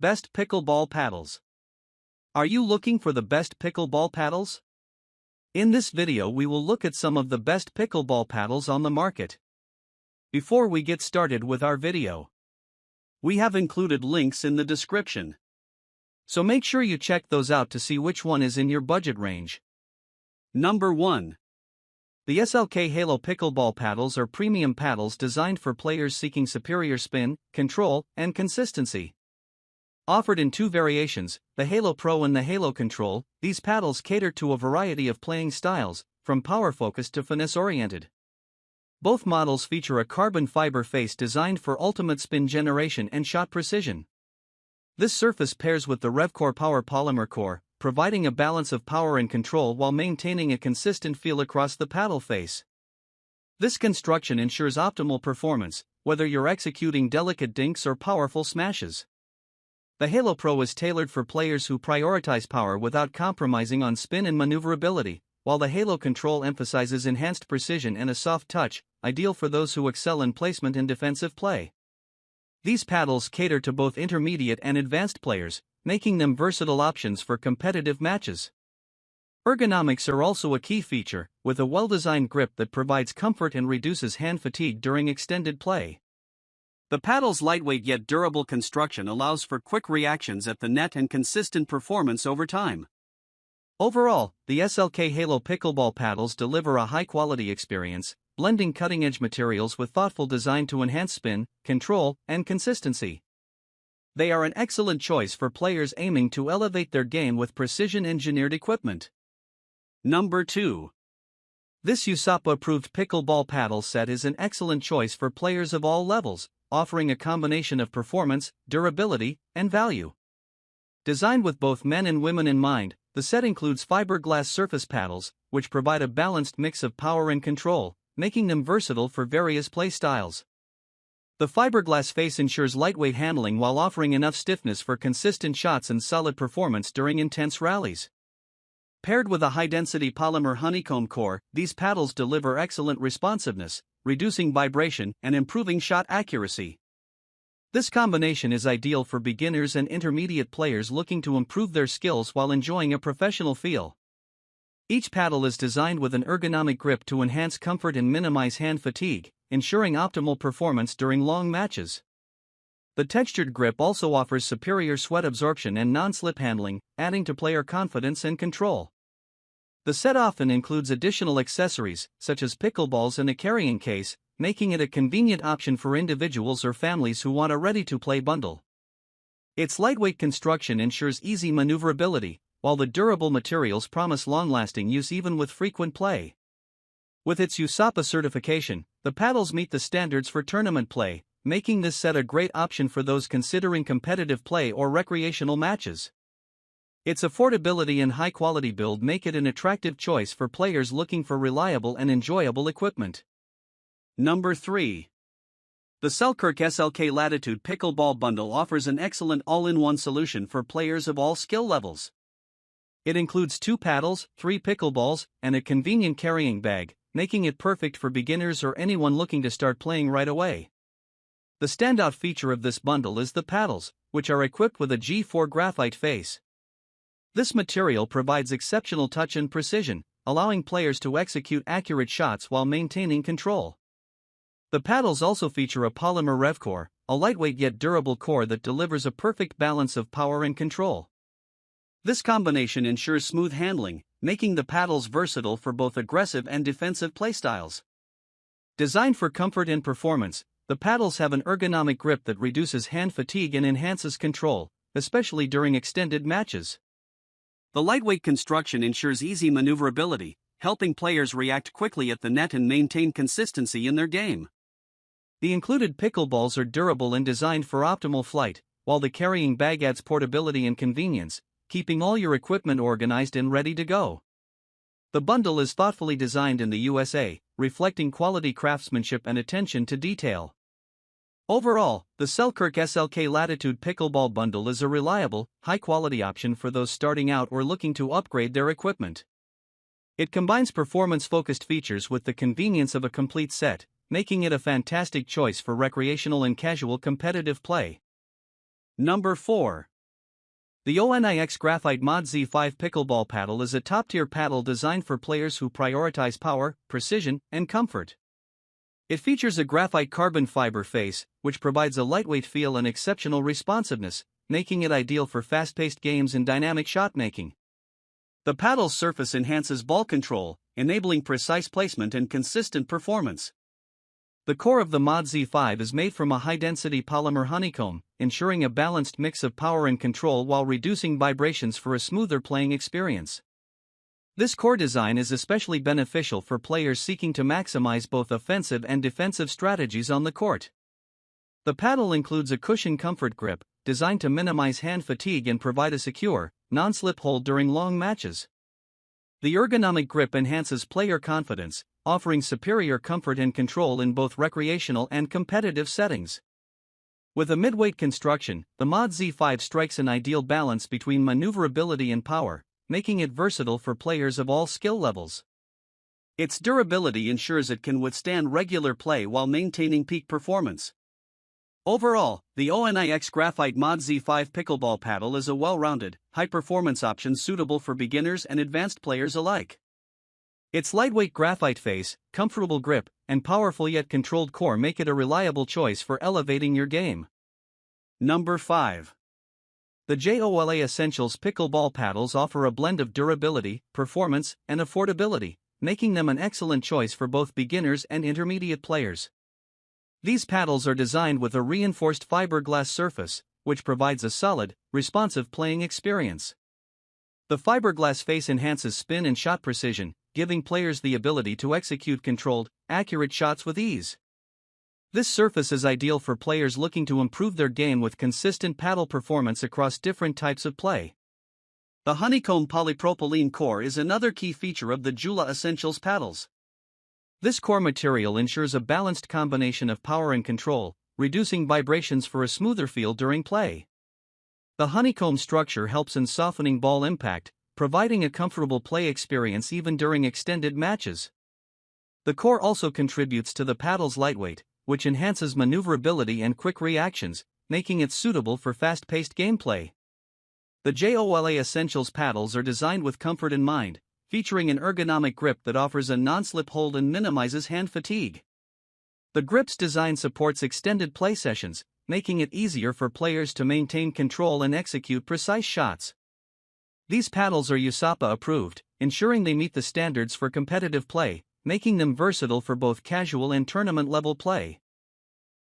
Best Pickleball Paddles. Are you looking for the best pickleball paddles? In this video we will look at some of the best pickleball paddles on the market. Before we get started with our video, we have included links in the description, so make sure you check those out to see which one is in your budget range. Number 1. The SLK Halo Pickleball Paddles are premium paddles designed for players seeking superior spin, control, and consistency. Offered in two variations, the Halo Pro and the Halo Control, these paddles cater to a variety of playing styles, from power-focused to finesse-oriented. Both models feature a carbon fiber face designed for ultimate spin generation and shot precision. This surface pairs with the RevCore Power Polymer Core, providing a balance of power and control while maintaining a consistent feel across the paddle face. This construction ensures optimal performance, whether you're executing delicate dinks or powerful smashes. The Halo Pro is tailored for players who prioritize power without compromising on spin and maneuverability, while the Halo Control emphasizes enhanced precision and a soft touch, ideal for those who excel in placement and defensive play. These paddles cater to both intermediate and advanced players, making them versatile options for competitive matches. Ergonomics are also a key feature, with a well-designed grip that provides comfort and reduces hand fatigue during extended play. The paddle's lightweight yet durable construction allows for quick reactions at the net and consistent performance over time. Overall, the SLK Halo Pickleball paddles deliver a high-quality experience, blending cutting-edge materials with thoughtful design to enhance spin, control, and consistency. They are an excellent choice for players aiming to elevate their game with precision-engineered equipment. Number 2. This USAPA-approved pickleball paddle set is an excellent choice for players of all levels, offering a combination of performance, durability, and value. Designed with both men and women in mind, the set includes fiberglass surface paddles, which provide a balanced mix of power and control, making them versatile for various play styles. The fiberglass face ensures lightweight handling while offering enough stiffness for consistent shots and solid performance during intense rallies. Paired with a high-density polymer honeycomb core, these paddles deliver excellent responsiveness, reducing vibration and improving shot accuracy. This combination is ideal for beginners and intermediate players looking to improve their skills while enjoying a professional feel. Each paddle is designed with an ergonomic grip to enhance comfort and minimize hand fatigue, ensuring optimal performance during long matches. The textured grip also offers superior sweat absorption and non-slip handling, adding to player confidence and control. The set often includes additional accessories, such as pickleballs and a carrying case, making it a convenient option for individuals or families who want a ready-to-play bundle. Its lightweight construction ensures easy maneuverability, while the durable materials promise long-lasting use even with frequent play. With its USAPA certification, the paddles meet the standards for tournament play, making this set a great option for those considering competitive play or recreational matches. Its affordability and high-quality build make it an attractive choice for players looking for reliable and enjoyable equipment. Number 3. The Selkirk SLK Latitude Pickleball Bundle offers an excellent all-in-one solution for players of all skill levels. It includes 2 paddles, 3 pickleballs, and a convenient carrying bag, making it perfect for beginners or anyone looking to start playing right away. The standout feature of this bundle is the paddles, which are equipped with a G4 graphite face. This material provides exceptional touch and precision, allowing players to execute accurate shots while maintaining control. The paddles also feature a polymer RevCore, a lightweight yet durable core that delivers a perfect balance of power and control. This combination ensures smooth handling, making the paddles versatile for both aggressive and defensive playstyles. Designed for comfort and performance, the paddles have an ergonomic grip that reduces hand fatigue and enhances control, especially during extended matches. The lightweight construction ensures easy maneuverability, helping players react quickly at the net and maintain consistency in their game. The included pickleballs are durable and designed for optimal flight, while the carrying bag adds portability and convenience, keeping all your equipment organized and ready to go. The bundle is thoughtfully designed in the USA, reflecting quality craftsmanship and attention to detail. Overall, the Selkirk SLK Latitude Pickleball Bundle is a reliable, high-quality option for those starting out or looking to upgrade their equipment. It combines performance-focused features with the convenience of a complete set, making it a fantastic choice for recreational and casual competitive play. Number 4. The Onix Graphite Mod Z5 Pickleball Paddle is a top-tier paddle designed for players who prioritize power, precision, and comfort. It features a graphite carbon fiber face, which provides a lightweight feel and exceptional responsiveness, making it ideal for fast-paced games and dynamic shot-making. The paddle's surface enhances ball control, enabling precise placement and consistent performance. The core of the Mod Z5 is made from a high-density polymer honeycomb, ensuring a balanced mix of power and control while reducing vibrations for a smoother playing experience. This core design is especially beneficial for players seeking to maximize both offensive and defensive strategies on the court. The paddle includes a cushion comfort grip, designed to minimize hand fatigue and provide a secure, non-slip hold during long matches. The ergonomic grip enhances player confidence, offering superior comfort and control in both recreational and competitive settings. With a mid-weight construction, the Mod Z5 strikes an ideal balance between maneuverability and power, making it versatile for players of all skill levels. Its durability ensures it can withstand regular play while maintaining peak performance. Overall, the Onix Graphite Mod Z5 Pickleball Paddle is a well-rounded, high-performance option suitable for beginners and advanced players alike. Its lightweight graphite face, comfortable grip, and powerful yet controlled core make it a reliable choice for elevating your game. Number 5. The Joola Essentials Pickleball Paddles offer a blend of durability, performance, and affordability, making them an excellent choice for both beginners and intermediate players. These paddles are designed with a reinforced fiberglass surface, which provides a solid, responsive playing experience. The fiberglass face enhances spin and shot precision, giving players the ability to execute controlled, accurate shots with ease. This surface is ideal for players looking to improve their game with consistent paddle performance across different types of play. The honeycomb polypropylene core is another key feature of the Joola Essentials paddles. This core material ensures a balanced combination of power and control, reducing vibrations for a smoother feel during play. The honeycomb structure helps in softening ball impact, providing a comfortable play experience even during extended matches. The core also contributes to the paddle's lightweight, which enhances maneuverability and quick reactions, making it suitable for fast-paced gameplay. The Joola Essentials paddles are designed with comfort in mind, featuring an ergonomic grip that offers a non-slip hold and minimizes hand fatigue. The grip's design supports extended play sessions, making it easier for players to maintain control and execute precise shots. These paddles are USAPA approved, ensuring they meet the standards for competitive play, making them versatile for both casual and tournament-level play.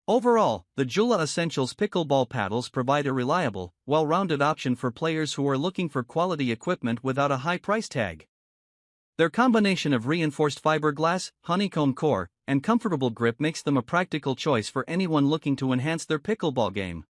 Overall, the Joola Essentials Pickleball Paddles provide a reliable, well-rounded option for players who are looking for quality equipment without a high price tag. Their combination of reinforced fiberglass, honeycomb core, and comfortable grip makes them a practical choice for anyone looking to enhance their pickleball game.